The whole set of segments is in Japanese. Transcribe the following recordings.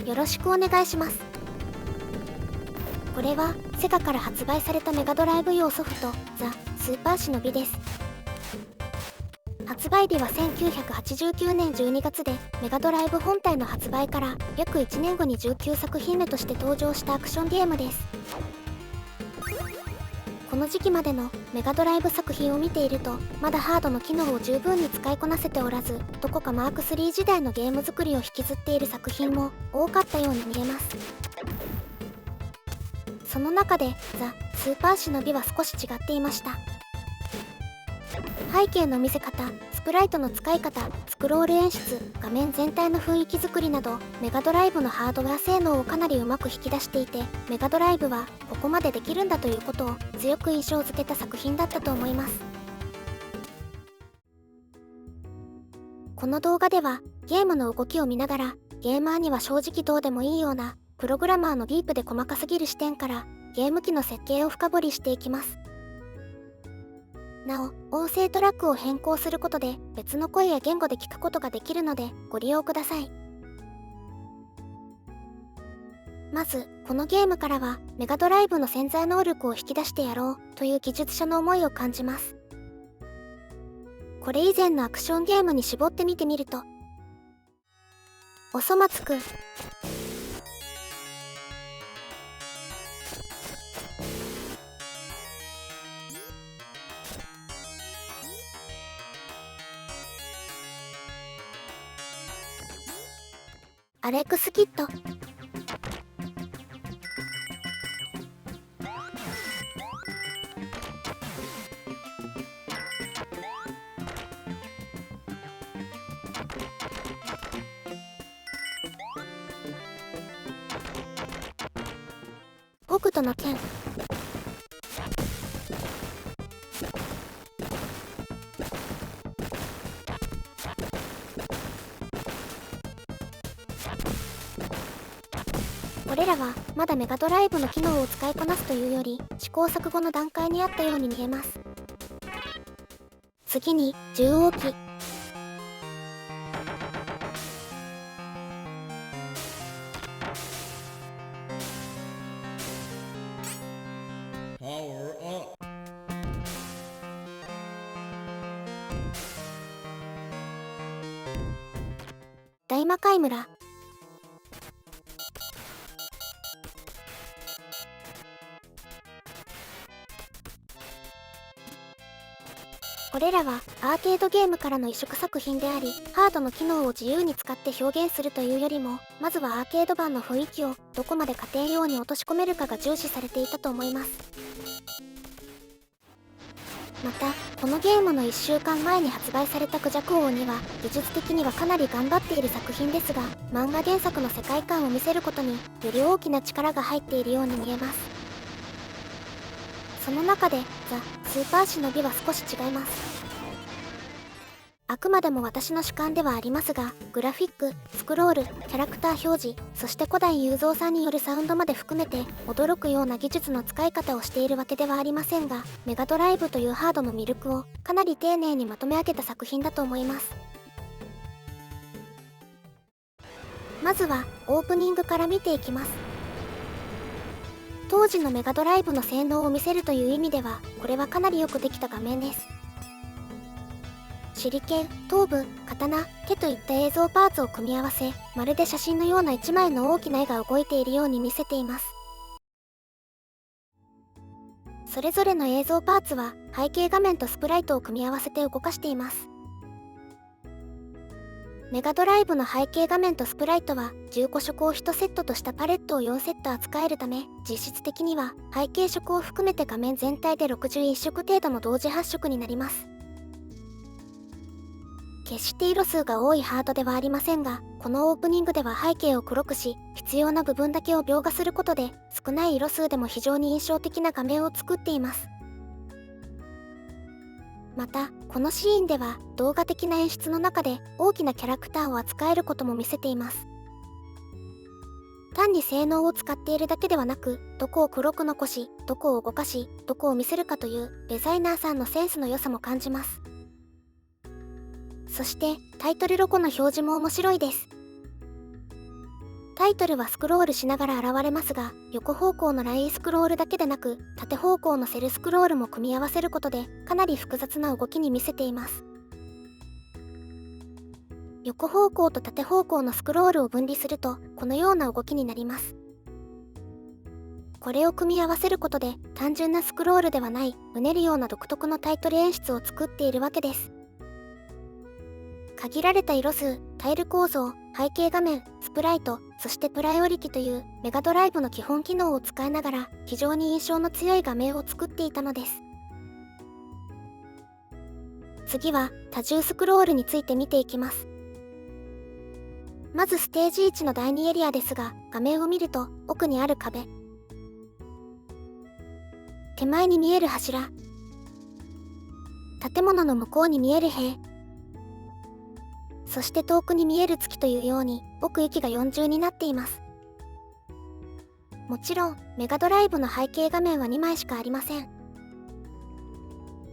よろしくお願いします。これはセガから発売されたメガドライブ用ソフトザ・スーパーシノビです。発売日は1989年12月で、メガドライブ本体の発売から約1年後に19作品目として登場したアクションゲームです。この時期までのメガドライブ作品を見ていると、まだハードの機能を十分に使いこなせておらず、どこかマーク3時代のゲーム作りを引きずっている作品も多かったように見えます。その中でザ・スーパーシノビは少し違っていました。背景の見せ方、スプライトの使い方、スクロール演出、画面全体の雰囲気作りなど、メガドライブのハードウェア性能をかなりうまく引き出していて、メガドライブはここまでできるんだということを強く印象づけた作品だったと思います。この動画ではゲームの動きを見ながら、ゲーマーには正直どうでもいいようなプログラマーのディープで細かすぎる視点からゲーム機の設計を深掘りしていきます。なお、音声トラックを変更することで別の声や言語で聞くことができるのでご利用ください。まず、このゲームからはメガドライブの潜在能力を引き出してやろうという技術者の思いを感じます。これ以前のアクションゲームに絞ってみてみると、おそ松くん、アレックス・キッド、北斗の拳、これらはまだメガドライブの機能を使いこなすというより試行錯誤の段階にあったように見えます。次に獣王機、大魔界村、これらはアーケードゲームからの移植作品であり、ハードの機能を自由に使って表現するというよりも、まずはアーケード版の雰囲気をどこまで家庭用に落とし込めるかが重視されていたと思います。また、このゲームの1週間前に発売されたクジャク王には技術的にはかなり頑張っている作品ですが、漫画原作の世界観を見せることにより大きな力が入っているように見えます。その中でザ・スーパーシノビは少し違います。あくまでも私の主観ではありますが、グラフィック、スクロール、キャラクター表示、そして古代雄三さんによるサウンドまで含めて驚くような技術の使い方をしているわけではありませんが、メガドライブというハードの魅力をかなり丁寧にまとめ上げた作品だと思います。まずはオープニングから見ていきます。当時のメガドライブの性能を見せるという意味では、これはかなりよくできた画面です。手裏剣、頭部、刀、手といった映像パーツを組み合わせ、まるで写真のような一枚の大きな絵が動いているように見せています。それぞれの映像パーツは背景画面とスプライトを組み合わせて動かしています。メガドライブの背景画面とスプライトは15色を1セットとしたパレットを4セット扱えるため、実質的には背景色を含めて画面全体で61色程度の同時発色になります。決して色数が多いハードではありませんが、このオープニングでは背景を黒くし、必要な部分だけを描画することで少ない色数でも非常に印象的な画面を作っています。また、このシーンでは動画的な演出の中で大きなキャラクターを扱えることも見せています。単に性能を使っているだけではなく、どこを黒く残し、どこを動かし、どこを見せるかというデザイナーさんのセンスの良さも感じます。そしてタイトルロゴの表示も面白いです。タイトルはスクロールしながら現れますが、横方向のラインスクロールだけでなく、縦方向のセルスクロールも組み合わせることで、かなり複雑な動きに見せています。横方向と縦方向のスクロールを分離すると、このような動きになります。これを組み合わせることで、単純なスクロールではない、うねるような独特のタイトル演出を作っているわけです。限られた色数、タイル構造、背景画面、スプライト、そしてプライオリティというメガドライブの基本機能を使いながら、非常に印象の強い画面を作っていたのです。次は多重スクロールについて見ていきます。まずステージ1の第2エリアですが、画面を見ると奥にある壁、手前に見える柱、建物の向こうに見える塀、そして遠くに見える月というように奥行きが4重になっています。もちろんメガドライブの背景画面は2枚しかありません。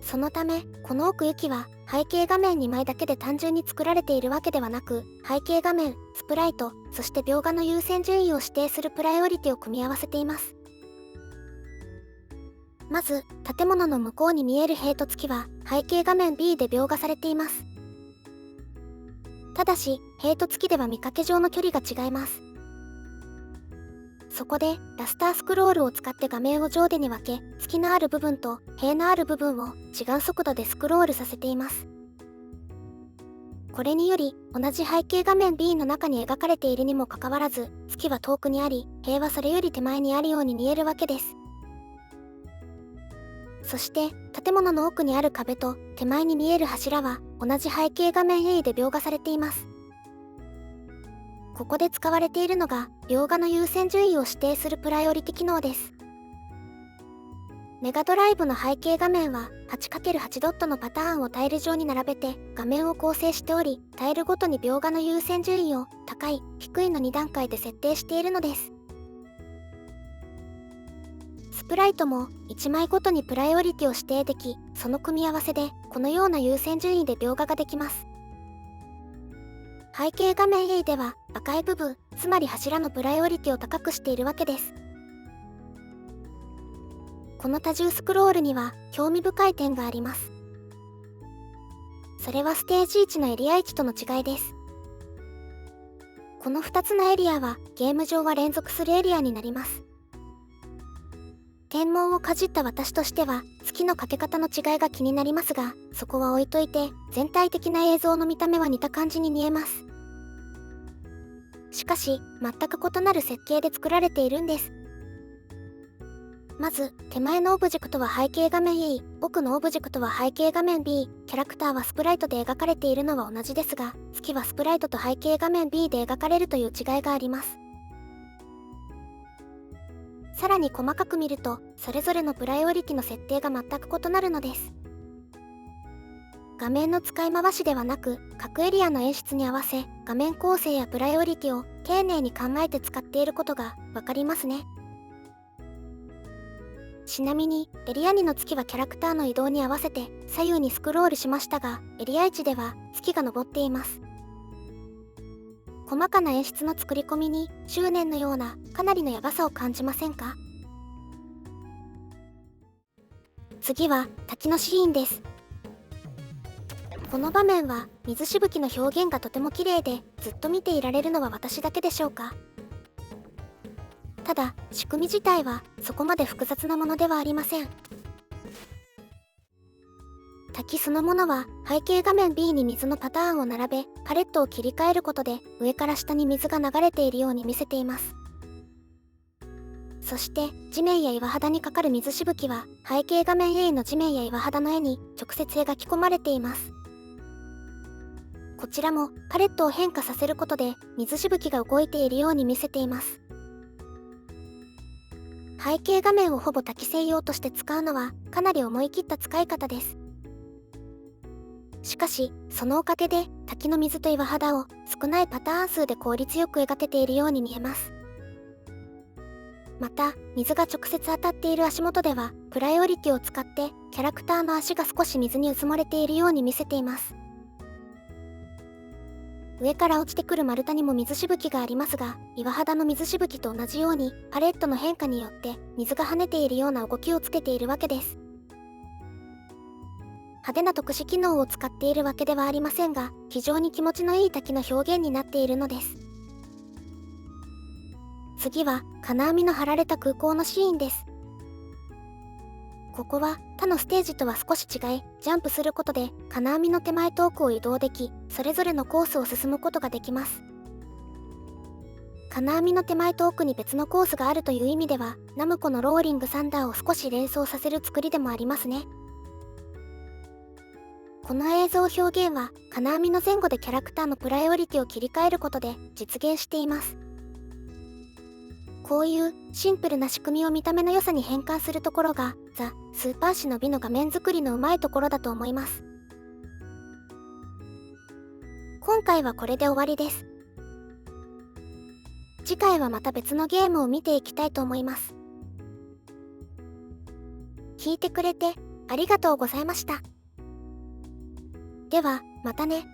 そのためこの奥行きは背景画面2枚だけで単純に作られているわけではなく、背景画面、スプライト、そして描画の優先順位を指定するプライオリティを組み合わせています。まず建物の向こうに見える塀と月は背景画面 B で描画されています。ただし塀と月では見かけ上の距離が違います。そこでラスタースクロールを使って画面を上下に分け、月のある部分と塀のある部分を違う速度でスクロールさせています。これにより同じ背景画面 B の中に描かれているにもかかわらず、月は遠くにあり、塀はそれより手前にあるように見えるわけです。そして建物の奥にある壁と手前に見える柱は同じ背景画面 A で描画されています。ここで使われているのが描画の優先順位を指定するプライオリティ機能です。メガドライブの背景画面は 8×8 ドットのパターンをタイル上に並べて画面を構成しており、タイルごとに描画の優先順位を高い、低いの2段階で設定しているのです。スプライトも1枚ごとにプライオリティを指定でき、その組み合わせでこのような優先順位で描画ができます。背景画面 A では赤い部分、つまり柱のプライオリティを高くしているわけです。この多重スクロールには興味深い点があります。それはステージ1のエリア1との違いです。この2つのエリアはゲーム上は連続するエリアになります。天文をかじった私としては月のかけ方の違いが気になりますが、そこは置いといて全体的な映像の見た目は似た感じに見えます。しかし全く異なる設計で作られているんです。まず手前のオブジェクトは背景画面 A、奥のオブジェクトは背景画面 B、キャラクターはスプライトで描かれているのは同じですが、月はスプライトと背景画面 B で描かれるという違いがあります。さらに細かく見ると、それぞれのプライオリティの設定が全く異なるのです。画面の使い回しではなく、各エリアの演出に合わせ、画面構成やプライオリティを丁寧に考えて使っていることがわかりますね。ちなみに、エリア2の月はキャラクターの移動に合わせて左右にスクロールしましたが、エリア1では月が昇っています。細かな演出の作り込みに執念のようなかなりのヤバさを感じませんか？次は滝のシーンです。この場面は水しぶきの表現がとても綺麗で、ずっと見ていられるのは私だけでしょうか。ただ仕組み自体はそこまで複雑なものではありません。滝そのものは背景画面 B に水のパターンを並べ、パレットを切り替えることで上から下に水が流れているように見せています。そして地面や岩肌にかかる水しぶきは背景画面 A の地面や岩肌の絵に直接描き込まれています。こちらもパレットを変化させることで水しぶきが動いているように見せています。背景画面をほぼ滝専用として使うのはかなり思い切った使い方です。しかしそのおかげで滝の水と岩肌を少ないパターン数で効率よく描けているように見えます。また水が直接当たっている足元ではプライオリティを使ってキャラクターの足が少し水にうずもれているように見せています。上から落ちてくる丸太にも水しぶきがありますが、岩肌の水しぶきと同じようにパレットの変化によって水が跳ねているような動きをつけているわけです。派手な特殊機能を使っているわけではありませんが、非常に気持ちのいい滝の表現になっているのです。次は金網の張られた空港のシーンです。ここは他のステージとは少し違い、ジャンプすることで金網の手前遠くを移動でき、それぞれのコースを進むことができます。金網の手前遠くに別のコースがあるという意味では、ナムコのローリングサンダーを少し連想させる作りでもありますね。この映像表現は金網の前後でキャラクターのプライオリティを切り替えることで実現しています。こういうシンプルな仕組みを見た目の良さに変換するところがザ・スーパーシノビの画面作りのうまいところだと思います。今回はこれで終わりです。次回はまた別のゲームを見ていきたいと思います。聞いてくれてありがとうございました。ではまたね。